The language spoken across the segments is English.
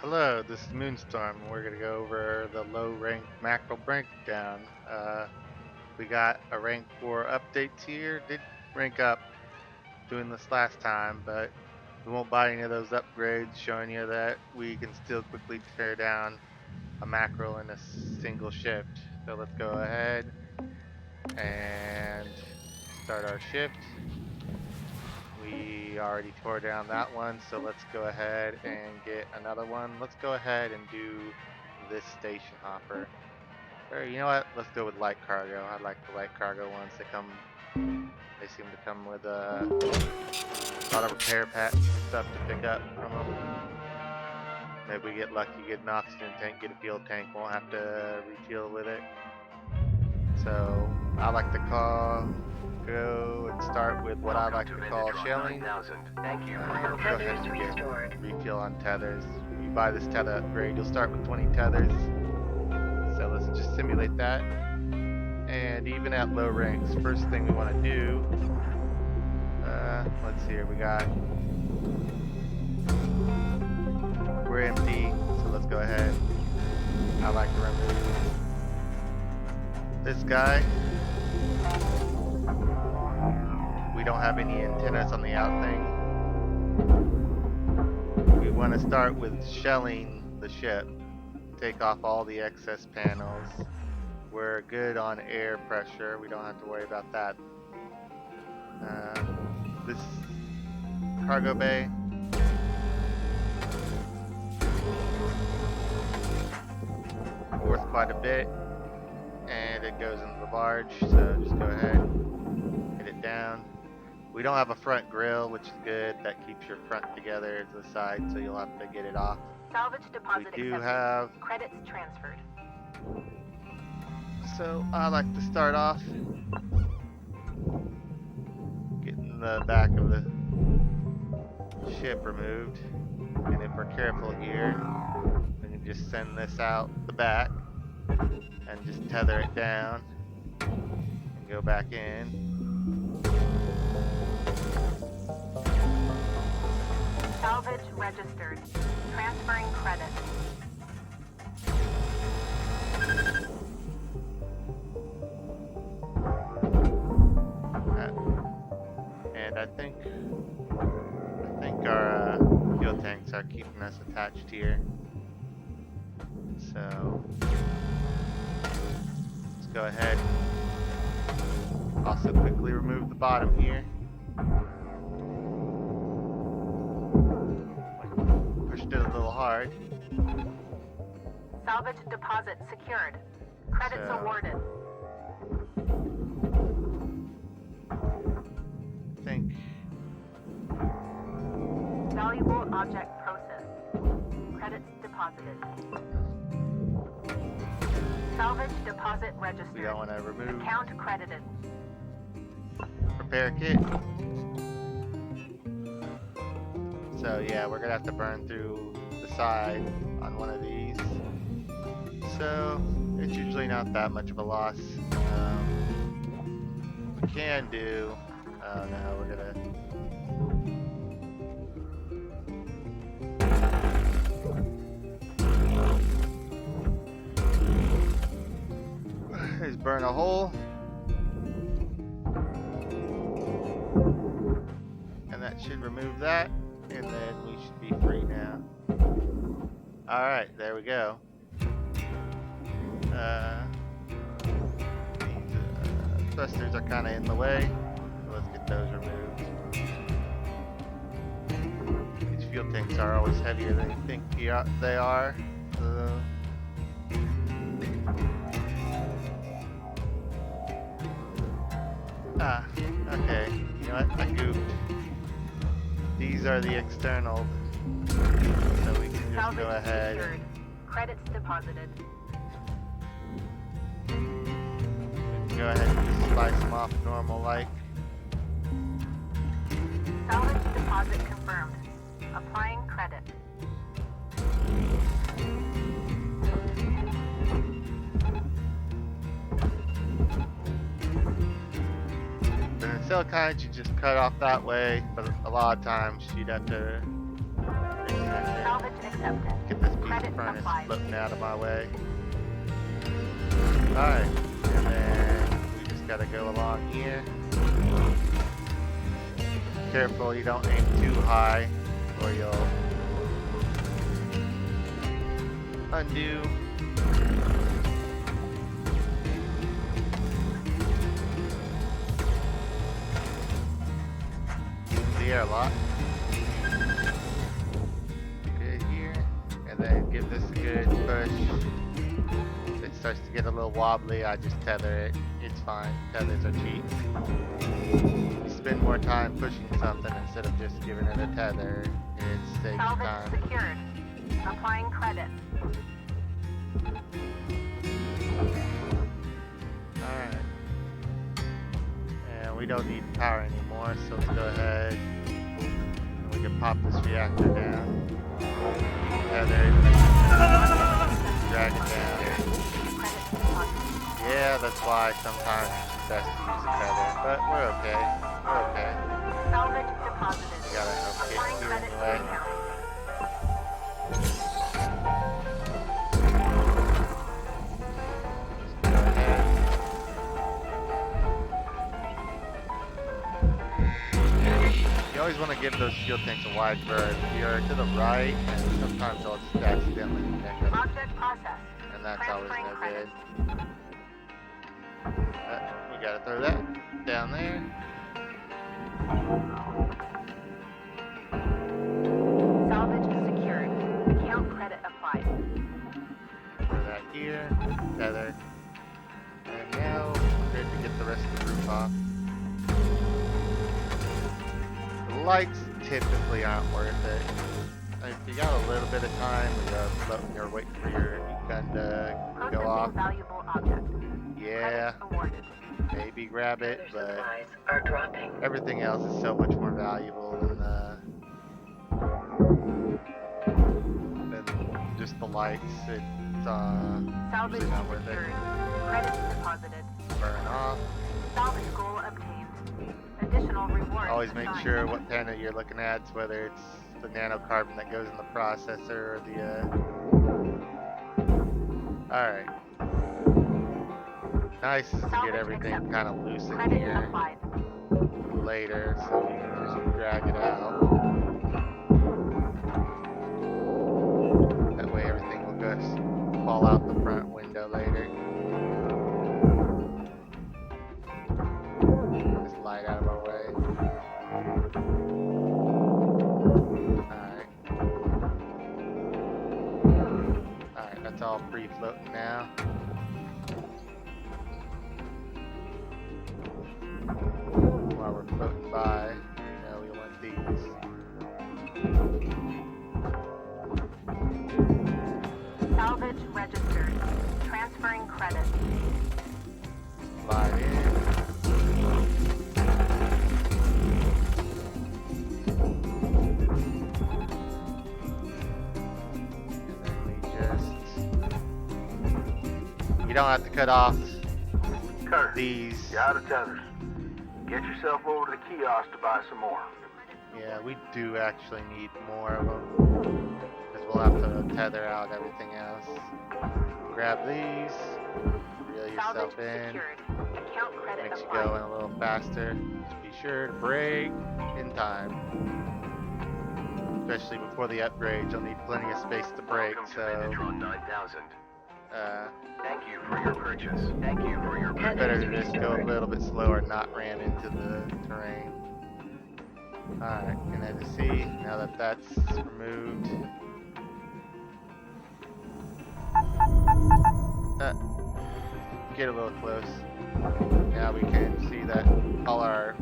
Hello, this is Moonstorm. We're going to go over the low rank mackerel breakdown. We got a rank 4 updates here. Did rank up doing this last time, but we won't buy any of those upgrades, showing you that we can still quickly tear down a mackerel in a single shift. So let's go ahead and start our shift. We already tore down that one, so let's go ahead and get another one. Let's go ahead and do this station hopper. Or you know what? Let's go with light cargo. I like the light cargo ones. They seem to come with a lot of repair packs and stuff to pick up from them. Maybe we get lucky, get an oxygen tank, get a fuel tank. Won't have to refuel with it. So I like to go and start with what I like to call shelling. Thank you for your Go ahead tethers and restored. get refuel on tethers. If you buy this tether upgrade, you'll start with 20 tethers. So let's just simulate that. And even at low ranks, first thing we want to do, let's see here, we're empty, so let's go ahead. I like to remove this guy. We don't have any antennas on the out thing. We want to start with shelling the ship. Take off all the excess panels. We're good on air pressure. We don't have to worry about that. This cargo bay. Worth quite a bit. And it goes into the barge, so just go ahead, hit it down. We don't have a front grill, which is good. That keeps your front together to the side, so you'll have to get it off. Salvage deposit We do accepted. have, Credits transferred. so I like to start off getting the back of the ship removed. And if we're careful here, we can just send this out the back and just tether it down and go back in. Salvage registered. Transferring credits. And I think our fuel tanks are keeping us attached here. So let's go ahead. Also quickly remove the bottom here. Pushed it a little hard. Salvage deposit secured. Credits So, awarded. I think Valuable object processed. Credits deposited. Salvage deposit we registered. don't want to remove Account credited. repair kit. So yeah, we're gonna have to burn through the side on one of these. So it's usually not that much of a loss. We can do. Oh no, we're gonna. Is burn a hole. And that should remove that. And then we should be free now. Alright, there we go. These thrusters are kind of in the way. So let's get those removed. These fuel tanks are always heavier than you think they are. So okay. You know what? I goofed. These are the external. So we can just Salvage go ahead. secured. Credits deposited. We can go ahead and just slice them off normal like. Salvage deposit confirmed. Applying credit. But in silicon, you just cut off that way, but a lot of times you'd have to Salvage accepted. get this Credit furnace applied. floating out of my way. Alright, and then we just gotta go along here. Careful you don't aim too high or you'll undo. The airlock. Good here. And then give this a good push. If it starts to get a little wobbly, I just tether it. It's fine. Tethers are cheap. You spend more time pushing something instead of just giving it a tether. It saves Salvage time. secured. Applying credit. Alright. And we don't need power anymore, so let's go ahead and we can pop this reactor down. Tether it. Drag it down. Credit deposited. Yeah, that's why sometimes it's best to use a tether. But we're okay. We're okay. Salvage deposited. We got enough kit Applying here credit to anyway. account. Go ahead. You always want to give those fuel tanks a wide berth. You're to the right, and sometimes they'll just accidentally nick them. Object processed. And that's always Transferring no credit. good. We gotta throw that down there. Salvage secured. Account credit applied. Throw that here. Tether. And now we're good to get the rest of the roof off. The lights typically aren't worth it. If you got a little bit of time, you're waiting for your heat gun to go Processing off. valuable object. Yeah, Credits awarded. maybe grab it, but Supplies are dropping. everything else is so much more valuable than just the lights. It's Salvage usually not worth secured. it. Credits deposited. Burn off. Salvage goal obtained. Additional rewards. Always make assigned. sure what panel you're looking at, whether it's the nanocarbon that goes in the processor or the Alright. Nice is to get Salvage everything accepted. kind of loose in Credit here applied. later, so you can just drag it out. That way everything will just fall out the front window later. This light out of our way. Alright. Alright, that's all free floating now. While we're floating by, we want these. Salvage registered. Transferring credit. Slide in. And then we just... You don't have to cut off Kurt, these. you're out of tethers. Get yourself over to the kiosk to buy some more. Yeah, we do actually need more of them. Because we'll have to tether out everything else. Grab these. Reel yourself Salvage in. secured. Account credit Makes you applied. go in a little faster. Just be sure to brake in time. Especially before the upgrade, you'll need plenty of space to brake, Welcome to so Vinatron 9000. Thank you for your purchase. Thank you for your purchase. better to just go a little bit slower and not ram into the terrain. Alright, and then to see, now that that's removed. Get a little close. Now we can see that all our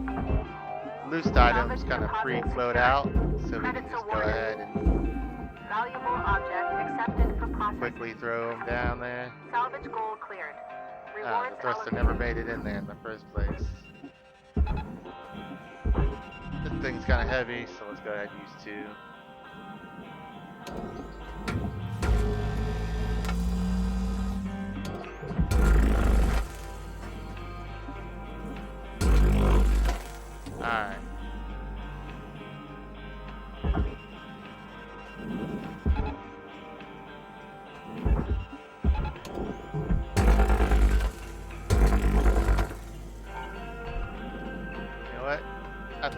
loose items kind of free float out, so we can just go ahead and Valuable object accepted for processing. quickly throw them down there. Salvage goal cleared. Ah, Rewards the thruster allocated. never made it in there in the first place. This thing's kind of heavy, so let's go ahead and use two. Alright.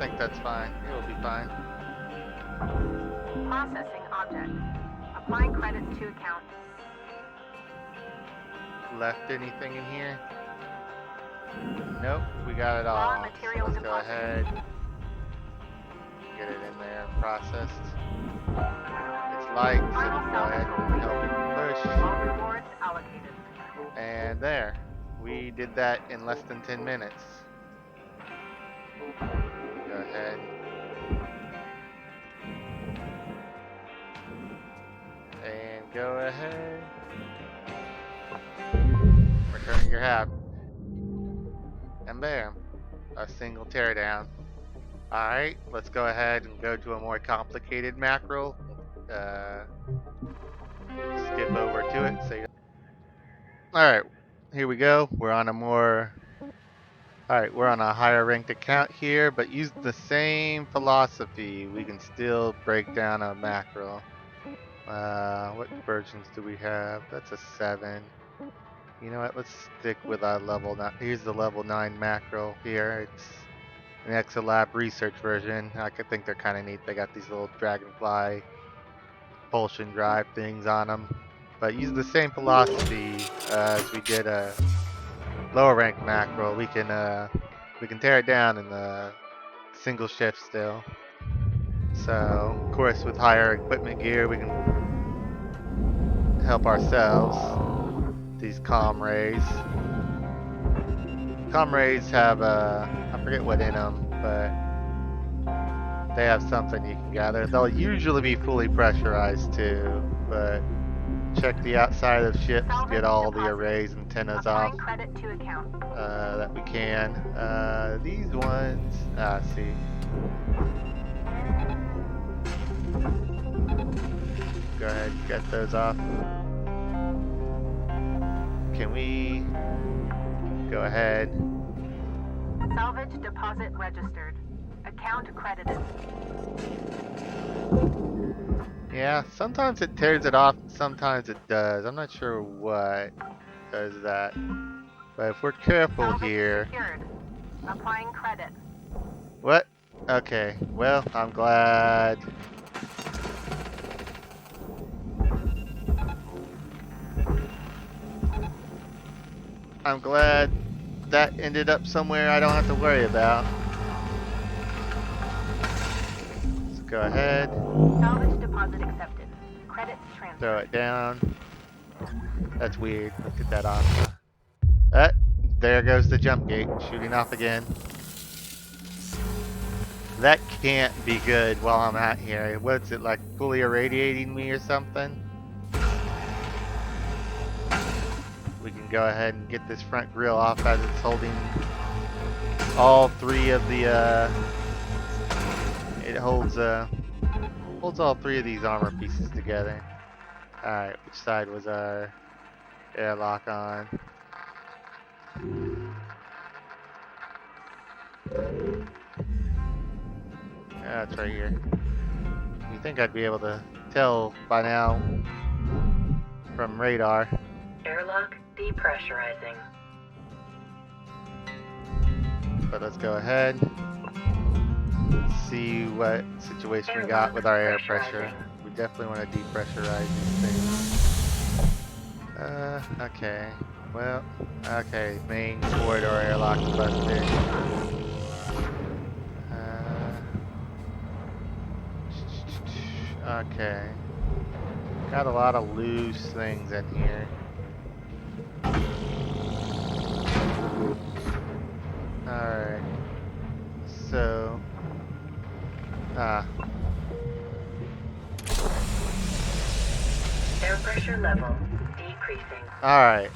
think that's fine. It will be fine. Processing object. Applying credit to account. Left anything in here? Nope, we got it Raw all. material So let's go deposit. ahead, get it in there and processed. It's light, so we Final can go ahead salvage and help it All rewards allocated. push. And there, we did that in less than 10 minutes. Go ahead. And go ahead. Return your half. And bam, a single teardown. Alright, let's go ahead and go to a more complicated mackerel. Skip over to it. So alright, here we go. We're on a more... Alright, we're on a higher ranked account here, but use the same philosophy. We can still break down a mackerel. What versions do we have? That's a 7. You know what, let's stick with a level 9. Here's the level 9 mackerel here. It's an Exolab research version. I could think they're kind of neat. They got these little dragonfly propulsion drive things on them. But use the same philosophy as we did a lower rank mackerel. We can tear it down in the single shift still. So of course with higher equipment gear we can help ourselves. These comm rays. Comm rays have I forget what in them, but they have something you can gather. They'll usually be fully pressurized too, but check the outside of ships, get all the arrays and antennas off Credit to account. that we can. These ones, see. Go ahead and get those off. Can we go ahead? Salvage deposit registered. Account credited. Yeah, sometimes it tears it off, sometimes it does. I'm not sure what does that. But if we're careful Salvage here. secured. Applying credit. What? Okay, well, I'm glad. I'm glad that ended up somewhere I don't have to worry about. Let's go ahead. Salvage deposit accepted. Credit transfer. Throw it down. That's weird. Let's get that off. There goes the jump gate. Shooting off again. That can't be good while I'm out here. What's it, like fully irradiating me or something? We can go ahead and get this front grille off as it's holding all 3 of the, it holds all 3 of these armor pieces together. Alright, which side was our airlock on? Yeah, it's right here. You think I'd be able to tell by now from radar. Airlock depressurizing. But let's go ahead. See what situation we got with our air pressure. We definitely want to depressurize these things. Okay. Well, okay. Main corridor airlock busted. Okay. Got a lot of loose things in here. Alright. So. Air pressure level decreasing. Alright.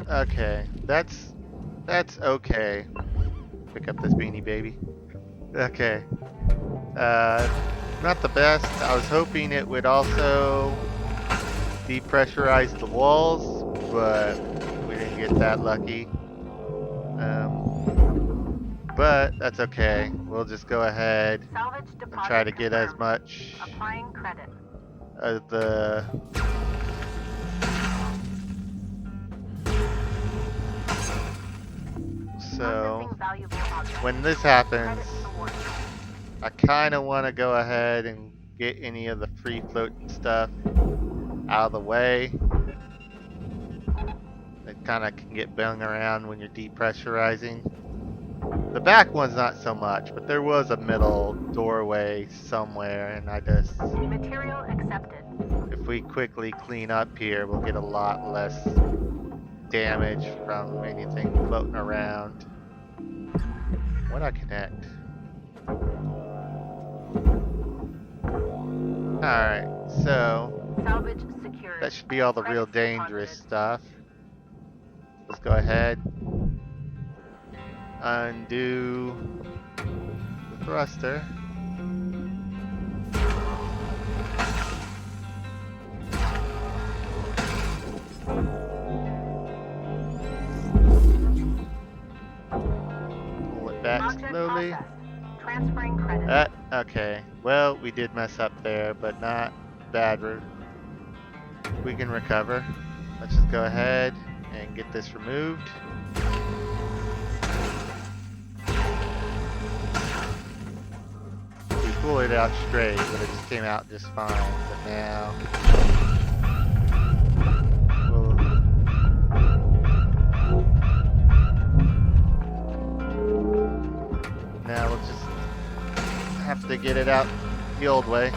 Okay. That's okay. Pick up this beanie baby. Okay. Not the best. I was hoping it would also depressurize the walls, but we didn't get that lucky. But that's okay. We'll just go ahead and try to get as much Applying credit. of the so when this happens, I kind of want to go ahead and get any of the free floating stuff out of the way. It kind of can get bung around when you're depressurizing. The back one's not so much, but there was a middle doorway somewhere, and I just... Material accepted. If we quickly clean up here, we'll get a lot less damage from anything floating around. Why'd I connect? Alright, so Salvage secured. that should be all the real Credits dangerous deposited. stuff. Let's go ahead. Undo the thruster. Pull it back Object slowly. processed. Transferring credits. Okay. Well, we did mess up there, but not bad. We can recover. Let's just go ahead and get this removed. We pulled it out straight, but it just came out just fine. But now, we'll just have to get it out the old way.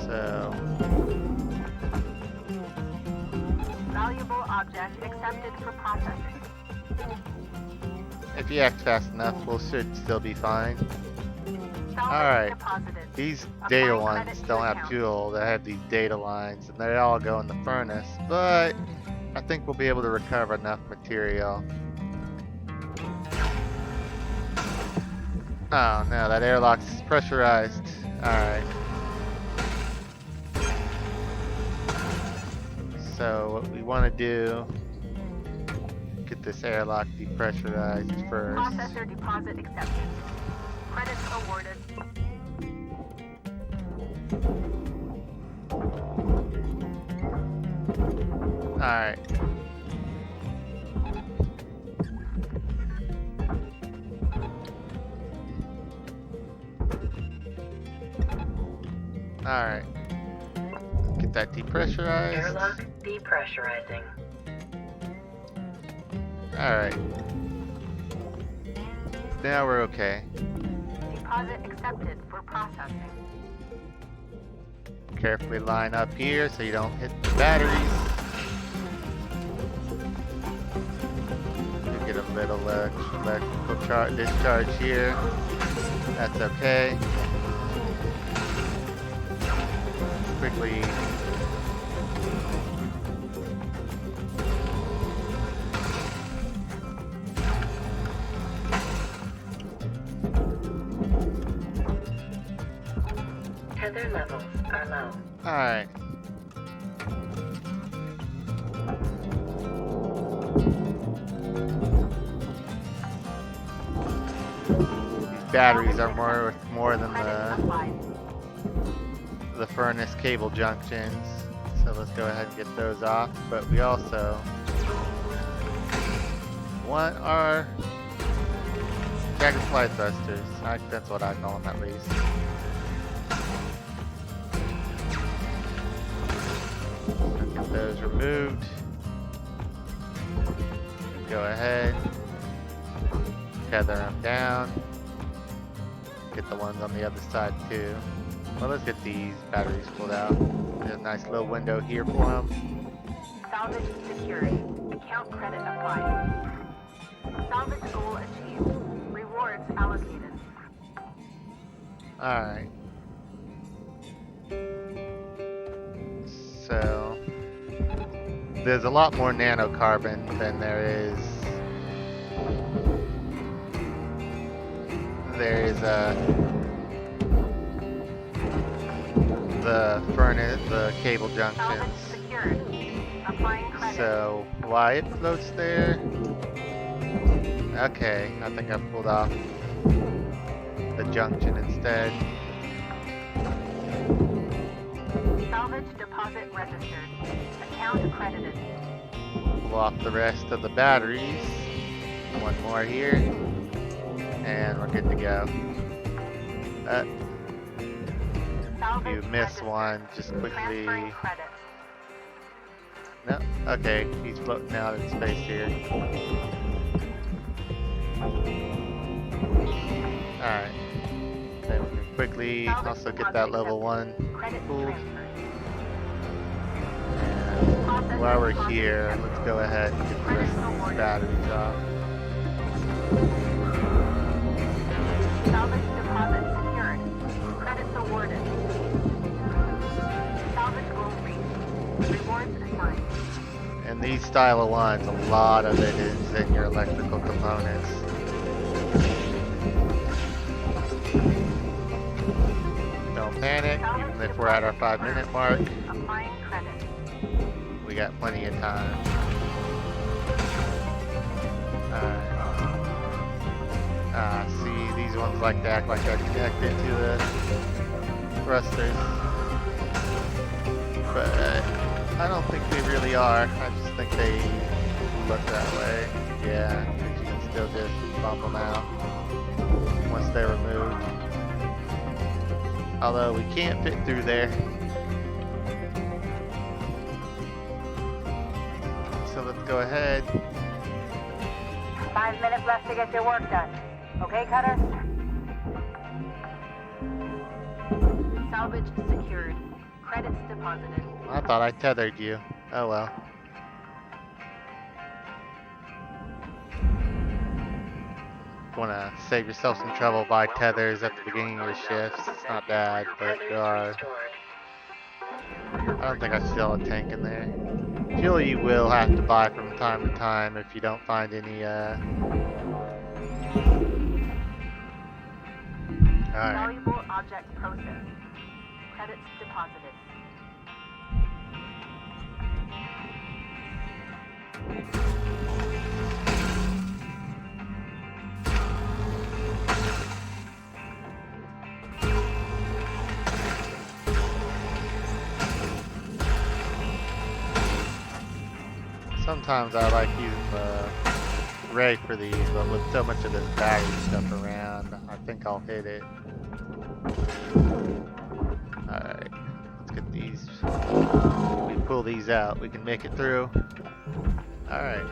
So, Valuable object accepted for processing. if you act fast enough, we should still be fine. Salvage Alright. deposited. These data Applying ones credit to don't have account. fuel, they have these data lines, and they all go in the furnace, but I think we'll be able to recover enough material. Oh no, that airlock's pressurized. Alright. So what we want to do, get this airlock depressurized first. Processor deposit accepted. Credits awarded. Alright. Alright. Get that depressurized. Airlock depressurizing. Alright. Now we're okay. Deposit accepted for processing. Carefully line up here so you don't hit the batteries. You get a little electrical discharge here. That's okay. Quickly. Tether levels are low. Alright. These batteries are more than Credits applied. the furnace cable junctions. So let's go ahead and get those off. But we also want our dragonfly thrusters. That's what I call them at least. Get those removed. Go ahead. Tether them down. Get the ones on the other side too. Well, let's get these batteries pulled out. There's a nice little window here for them. Salvage secured. Account credit applied. Salvage goal achieved. Rewards allocated. Alright. So, there's a lot more nanocarbon than there is the furnace, the cable Salvage junctions. secured. Applying credit. So, why it floats there? Okay, I think I pulled off the junction instead. Salvage deposit registered. Account accredited. pull off the rest of the batteries. One more here. And we're good to go. You miss one, just quickly. Transferring credits. No, okay, he's floating out in space here. Alright. Then we can quickly also get that level 1 Credit pulled. transferred. And while we're here, let's go ahead and get the rest of these batteries off. Salvage deposit secured. Credits awarded. Salvage goal reached. Rewards assigned. And these style of ones, a lot of it is in your electrical components. Don't panic, even if we're at our 5-minute mark. Applying credit. We got plenty of time. See, these ones like to act like they're connected to the thrusters. But I don't think they really are. I just think they look that way. Yeah, but you can still just bump them out once they're removed. Although we can't fit through there. So let's go ahead. 5 minutes left to get your work done. Okay, Cutter? Salvage secured. Credits deposited. I thought I tethered you. Oh well. Wanna save yourself some trouble, buy tethers at the beginning of your shifts. It's not bad, but there are. I don't think I still have a tank in there. Fuel you will have to buy from time to time if you don't find any. Alright. Valuable object processed. Credits deposited. Sometimes I like using the ray for these, but with so much of this battery stuff around, I think I'll hit it. Alright, let's get these. We pull these out, we can make it through. Alright.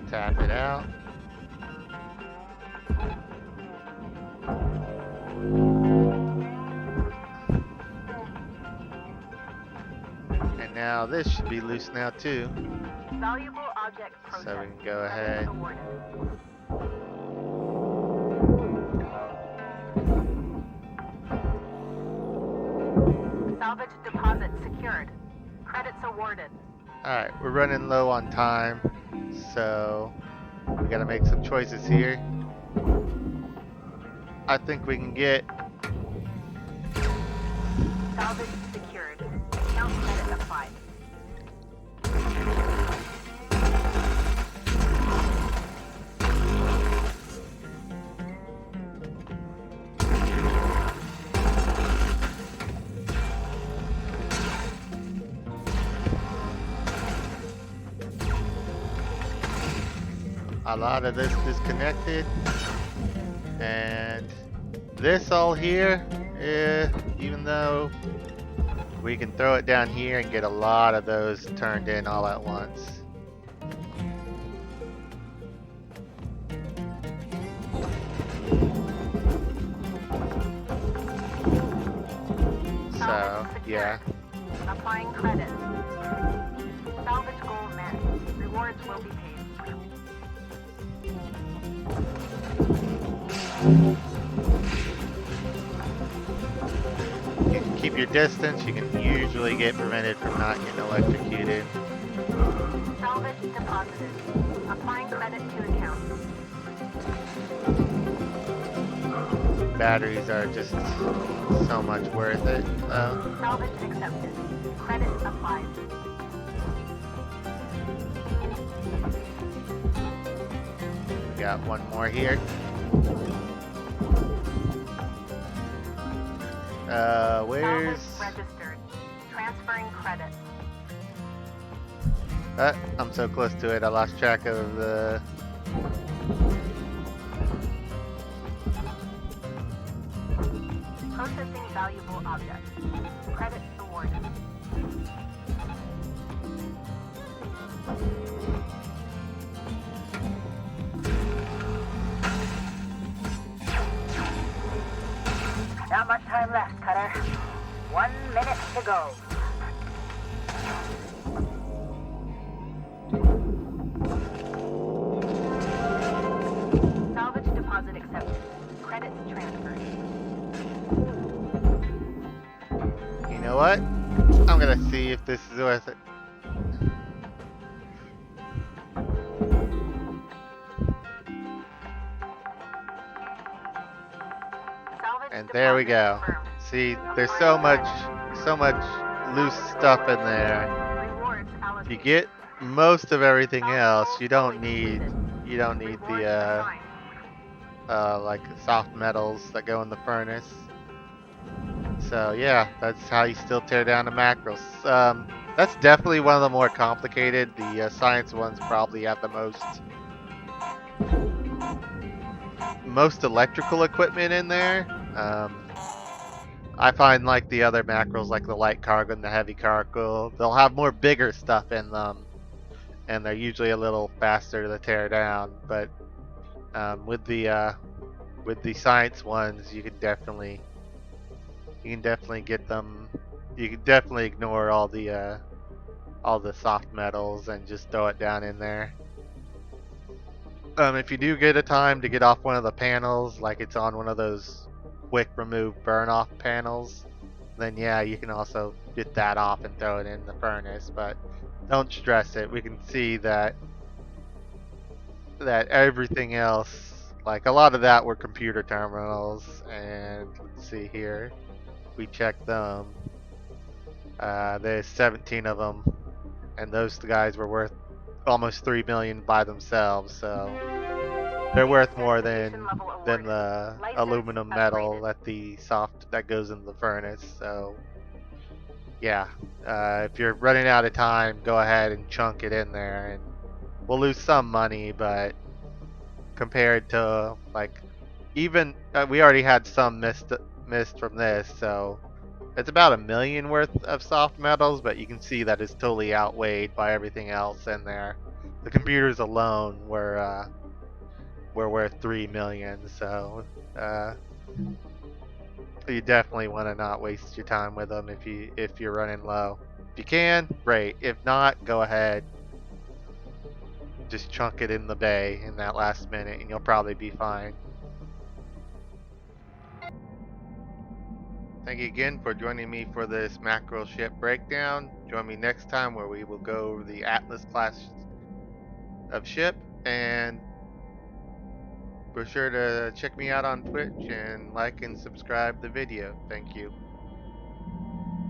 Tap it out. And now this should be loose now too. Valuable object processed. So we can go ahead. Awarded. Salvage deposit secured. Credits awarded. Alright, we're running low on time, so we gotta make some choices here. I think we can get Salvage secured. Count credit applied. a lot of this disconnected, and this all here, even though we can throw it down here and get a lot of those turned in all at once. So, yeah. Applying credit. Salvage goal met. Rewards will be paid. You can keep your distance, you can usually get prevented from not getting electrocuted. Salvage deposited. Applying credit to account. Batteries are just so much worth it. Salvage accepted. Credit applied. Got one more here. Where's... Salvage registered. Transferring credits. I'm so close to it, I lost track of the... Processing valuable objects. Credits awarded. Not much time left, Cutter. 1 minute to go. Salvage deposit accepted. Credits transferred. You know what? I'm gonna see if this is worth it. Salvage And there we go. deposit confirmed. See, there's so much loose stuff in there. Rewards If you allocated. get most of everything Salvage else, goal you don't fully need completed. Rewards the assigned. like soft metals that go in the furnace. So yeah, that's how you still tear down the mackerels. That's definitely one of the more complicated. The science ones probably have the most electrical equipment in there. I find like the other mackerels, like the light cargo and the heavy cargo, they'll have more bigger stuff in them, and they're usually a little faster to tear down. But with the science ones, you can definitely get them. You can definitely ignore all the soft metals and just throw it down in there. If you do get a time to get off one of the panels, like it's on one of those quick remove burn off panels, then yeah, you can also get that off and throw it in the furnace, but don't stress it. We can see that everything else, like a lot of that were computer terminals, and let's see here, we checked them. There's 17 of them, and those guys were worth almost 3 million by themselves, so they're worth more Certification level than awarded. the License aluminum metal upgraded. that the soft that goes in the furnace. So yeah, if you're running out of time, go ahead and chunk it in there, and we'll lose some money, but compared to like even we already had some missed from this, so it's about 1 million worth of soft metals, but you can see that it's totally outweighed by everything else in there. The computers alone were worth 3 million, so you definitely want to not waste your time with them if you're running low. If you can, great. If not, go ahead, just chunk it in the bay in that last minute, and you'll probably be fine. Thank you again for joining me for this mackerel ship breakdown. Join me next time where we will go over the Atlas class of ship, and be sure to check me out on Twitch and like and subscribe the video. Thank you.